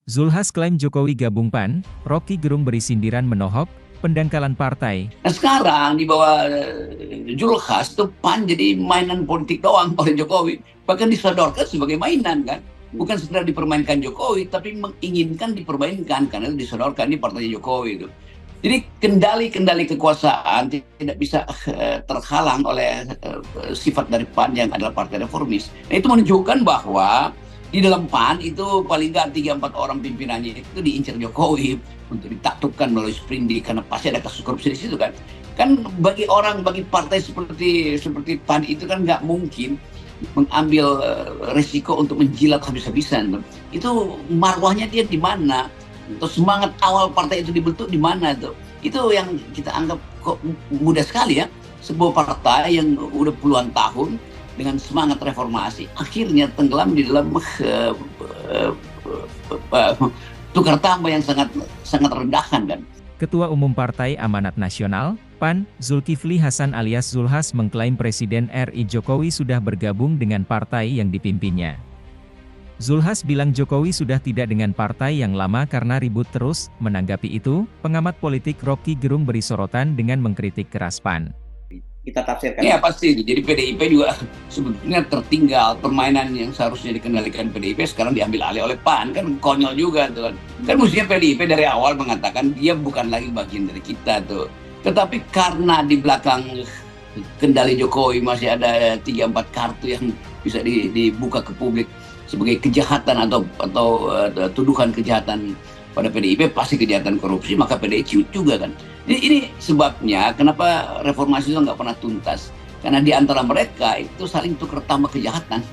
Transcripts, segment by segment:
Zulhas klaim Jokowi gabung PAN, Rocky Gerung beri sindiran menohok, pendangkalan partai. Nah sekarang di bawah Julhas tuh PAN jadi mainan politik doang oleh Jokowi. Bahkan disodorkan sebagai mainan kan. Bukan sekedar dipermainkan Jokowi, tapi menginginkan dipermainkan karena itu disodorkan ini partai Jokowi itu. Jadi kendali-kendali kekuasaan tidak bisa terhalang oleh sifat dari PAN yang adalah partai reformis. Nah itu menunjukkan bahwa di dalam PAN itu paling nggak 3-4 orang pimpinannya itu diincar Jokowi untuk ditaklukkan melalui sprindik karena pasti ada kasus korupsi di situ kan. Kan bagi partai seperti PAN itu kan nggak mungkin mengambil resiko untuk menjilat habis-habisan. Itu marwahnya dia di mana? Atau semangat awal partai itu dibentuk di mana tuh? Itu yang kita anggap kok mudah sekali ya. Sebuah partai yang udah puluhan tahun dengan semangat reformasi akhirnya tenggelam di dalam tukar tambah yang sangat rendahkan kan. Ketua Umum Partai Amanat Nasional, PAN, Zulkifli Hasan alias Zulhas mengklaim Presiden RI Jokowi sudah bergabung dengan partai yang dipimpinnya. Zulhas bilang Jokowi sudah tidak dengan partai yang lama karena ribut terus. Menanggapi itu, pengamat politik Rocky Gerung beri sorotan dengan mengkritik keras PAN. Kita tafsirkan. Ya pasti. Jadi PDIP juga sebetulnya tertinggal. Permainan yang seharusnya dikendalikan PDIP sekarang diambil alih oleh PAN. Kan konyol juga tuh kan. Kan mestinya PDIP dari awal mengatakan dia bukan lagi bagian dari kita tuh. Tetapi karena di belakang kendali Jokowi masih ada 3-4 kartu yang bisa dibuka ke publik sebagai kejahatan atau tuduhan kejahatan pada PDIP, pasti kejahatan korupsi, maka PDI ciut juga kan. Jadi ini sebabnya kenapa reformasi itu nggak pernah tuntas. Karena di antara mereka itu saling tukar tambah kejahatan.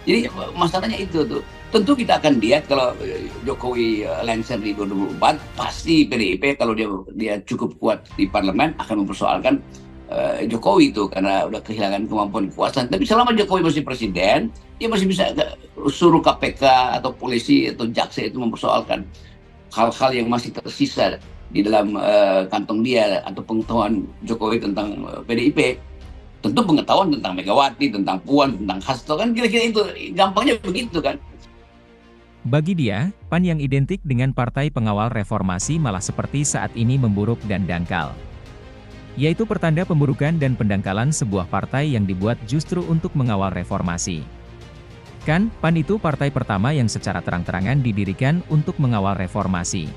Jadi masalahnya itu tuh. Tentu kita akan lihat kalau Jokowi lengser di 2024, pasti PDIP kalau dia cukup kuat di parlemen akan mempersoalkan Jokowi itu karena udah kehilangan kemampuan kekuasaan. Tapi selama Jokowi masih presiden, dia masih bisa suruh KPK atau polisi atau jaksa itu mempersoalkan hal-hal yang masih tersisa di dalam kantong dia atau pengetahuan Jokowi tentang PDIP. Tentu pengetahuan tentang Megawati, tentang Puan, tentang Hasto kan kira-kira itu gampangnya begitu kan. Bagi dia, PAN yang identik dengan partai pengawal reformasi malah seperti saat ini memburuk dan dangkal. Yaitu pertanda pemburukan dan pendangkalan sebuah partai yang dibuat justru untuk mengawal reformasi. Kan, PAN itu partai pertama yang secara terang-terangan didirikan untuk mengawal reformasi.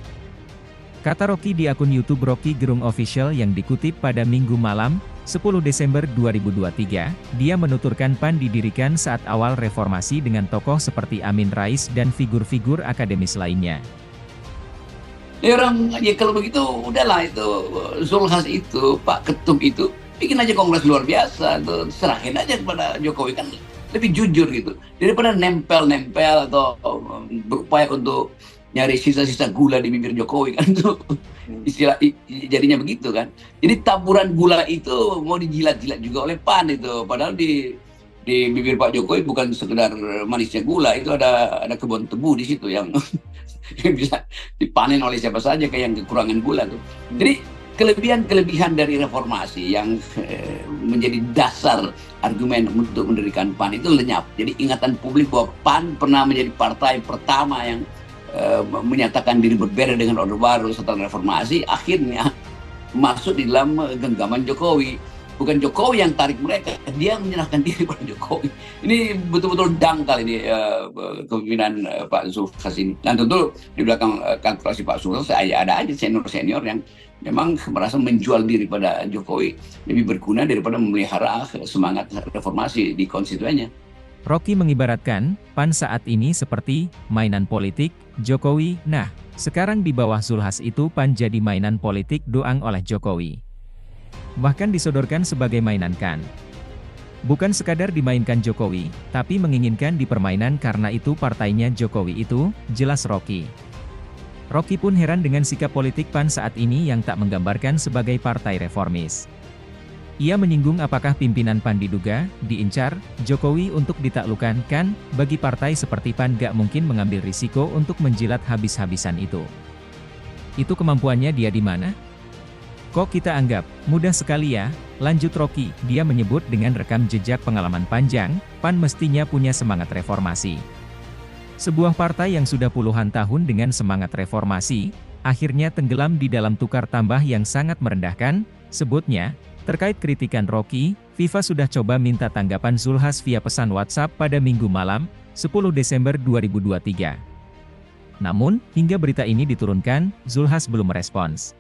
Kata Rocky di akun YouTube Rocky Gerung Official yang dikutip pada Minggu malam, 10 Desember 2023, dia menuturkan PAN didirikan saat awal reformasi dengan tokoh seperti Amin Rais dan figur-figur akademis lainnya. Ya kalau begitu udahlah itu Zulhas itu, Pak Ketum itu, bikin aja kongres luar biasa, tuh, serahin aja kepada Jokowi kan lebih jujur gitu daripada nempel-nempel atau berupaya untuk nyari sisa-sisa gula di bibir Jokowi kan tuh istilah jadinya begitu kan. Jadi taburan gula itu mau dijilat-jilat juga oleh PAN itu, padahal di bibir Pak Jokowi bukan sekedar manisnya gula, itu ada kebun tebu di situ yang bisa dipanen oleh siapa saja kayak yang kekurangan gula tuh. Jadi kelebihan dari reformasi yang menjadi dasar argumen untuk mendirikan PAN itu lenyap. Jadi ingatan publik bahwa PAN pernah menjadi partai pertama yang menyatakan diri berbeda dengan Orde Baru setelah reformasi, akhirnya masuk di dalam genggaman Jokowi. Bukan Jokowi yang tarik mereka, dia menyerahkan diri pada Jokowi. Ini betul-betul dangkal ini kepemimpinan Pak Zulhas ini. Dan tentu di belakang kalkulasi Pak Zulhas ada aja senior-senior yang memang merasa menjual diri pada Jokowi lebih berguna daripada memelihara semangat reformasi di konstituennya. Rocky mengibaratkan, PAN saat ini seperti mainan politik Jokowi. Nah, sekarang di bawah Zulhas itu PAN jadi mainan politik doang oleh Jokowi. Bahkan disodorkan sebagai mainan kan. Bukan sekadar dimainkan Jokowi, tapi menginginkan dipermainan karena itu partainya Jokowi itu, jelas Rocky. Rocky pun heran dengan sikap politik PAN saat ini yang tak menggambarkan sebagai partai reformis. Ia menyinggung apakah pimpinan PAN diduga, diincar, Jokowi untuk ditaklukkan kan, bagi partai seperti PAN gak mungkin mengambil risiko untuk menjilat habis-habisan itu. Itu kemampuannya dia di mana? Kok kita anggap, mudah sekali ya, lanjut Rocky, dia menyebut dengan rekam jejak pengalaman panjang, PAN mestinya punya semangat reformasi. Sebuah partai yang sudah puluhan tahun dengan semangat reformasi, akhirnya tenggelam di dalam tukar tambah yang sangat merendahkan, sebutnya. Terkait kritikan Rocky, FIFA sudah coba minta tanggapan Zulhas via pesan WhatsApp pada Minggu malam, 10 Desember 2023. Namun, hingga berita ini diturunkan, Zulhas belum merespons.